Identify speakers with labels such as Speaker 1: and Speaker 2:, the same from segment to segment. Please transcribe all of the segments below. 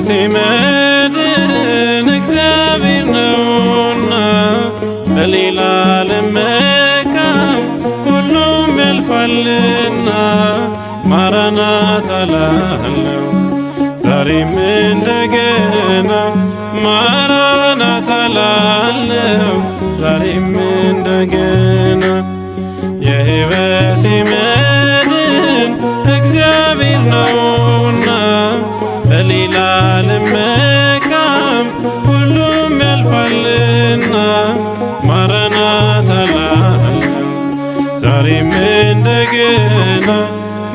Speaker 1: የሕይወቴ መድን እግዚአብሔር ነውና በሌላ አልመካም ሁሉም ያልፋልና ማራናታ እላለሁ ዛሬም እንደገና ማራናታ እላለሁ ዛሬም እንደገና የሕይወቴ መድን እግዚአብሔር ነውና በሌላ አልመካም ሁሉም ያልፋልና ማራናታ እላለሁ ዛሬም እንደገና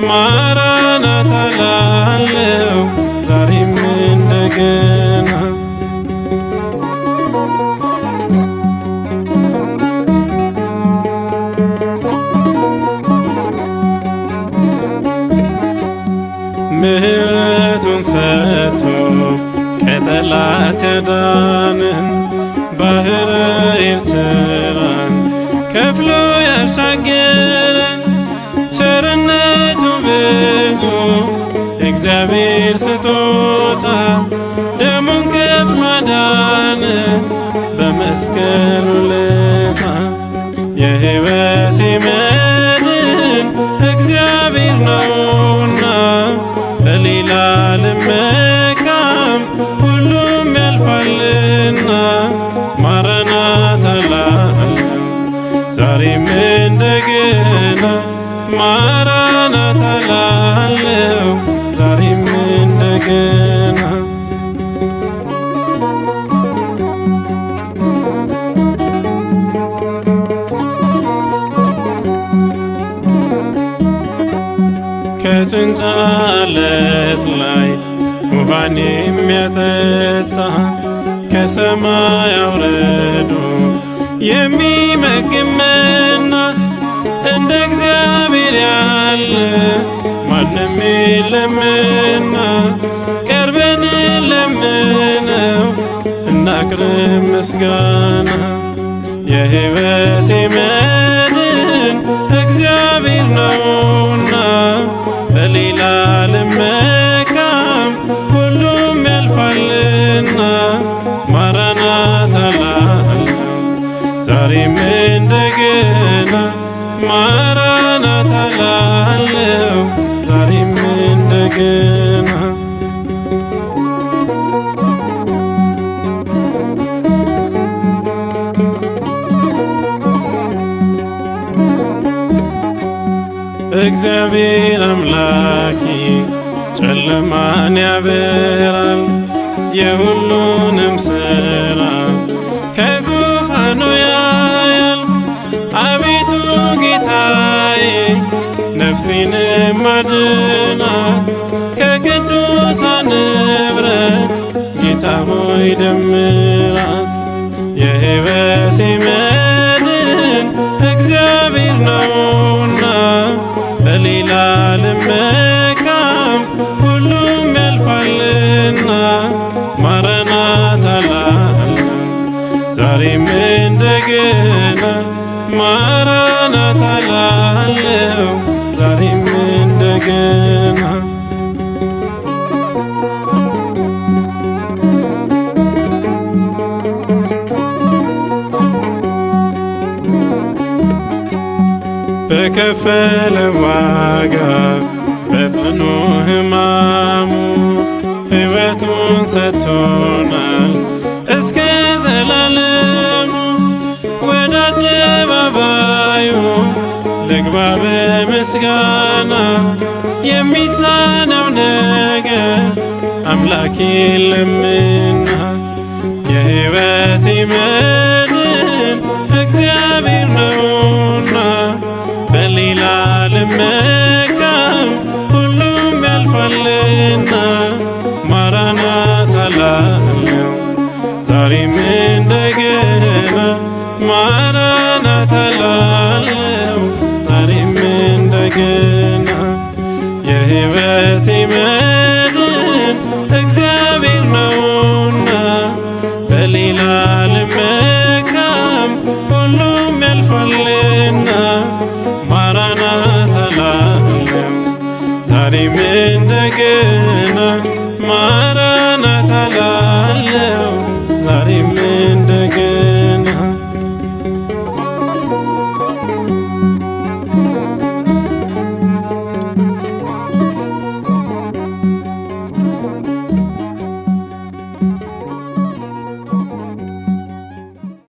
Speaker 1: ማራናታ እላለሁ ዛሬም እንደገና ምሕረቱን ሰጥቶ ከጠላት ያዳነን ባሕረ ኤርትራን ከፍሎ ያሻገረን ቸርነቱ ብዙ እግዚአብሔር ስጦታ ደሙን ከፍሎ አዳነን በመስቀሉ ውለታ የሕይወቴ መድን እግዚአብሔር ነውና በሌላ አልመካም ሁሉም ያልፋልና ማራናታ እላለሁ ዛሬም እንደገና ማራናታ እላለሁ ዛሬም እንደገና ከጭንጫ ዓለት ላይ ውሃን የሚያጠጣ ከሰማይ አውርዶ የሚመግብ መና እንደ እግዚአብሔር ያለ ማንም የለምና ቀርበን ለምነው እናቅርብ ምስጋና የሕይወቴ መድን እግዚአብሔር ነውና በሌላ አልመካም ሁሉም ያልፋልና ማራናታ እላለሁ ዛሬም እንደገና ማራናታ እላለሁ ዛሬም እንደገና እግዚአብሔር አምላኬ ጨለማን ያበራል የሁሉንም ሥራ ከዙፋኑ ያያል አቤቱ ጌታዬ ነፍሴንም አድናት ከቅዱሳን ኅብረት ጌታ ሆይ ደምራት የሕይወቴ መድን እግዚአብሔር ነውና በሌላ አልመካም ሁሉም ያልፋልና ማራናታ እላለሁ ዛሬም እንደገና ማራናታ እላለሁ ዛሬም እንደገና በከፈለ ዋጋ በጽኑ ሕማሙ ሕይወቱን ሰጥቶናል እስከ ዘላለሙ ወደ አደባባዩ ልግባ በምስጋና የሚሳነው ነገር አምላክ የለምና የሕይወቴ መድን እግዚአብሔር ነውና በሌላ አልመካም ሁሉም ያልፋልና ማራናታ እላለሁ ዛሬም እንደገና ማራናታ እላለሁ ዛሬም እንደገና የሕይወቴ መድን እግዚአብሔር ነውና በሌላ አልመካም ሁሉም ያልፋልና ማራናታ እላለሁ ዛሬም እንደገና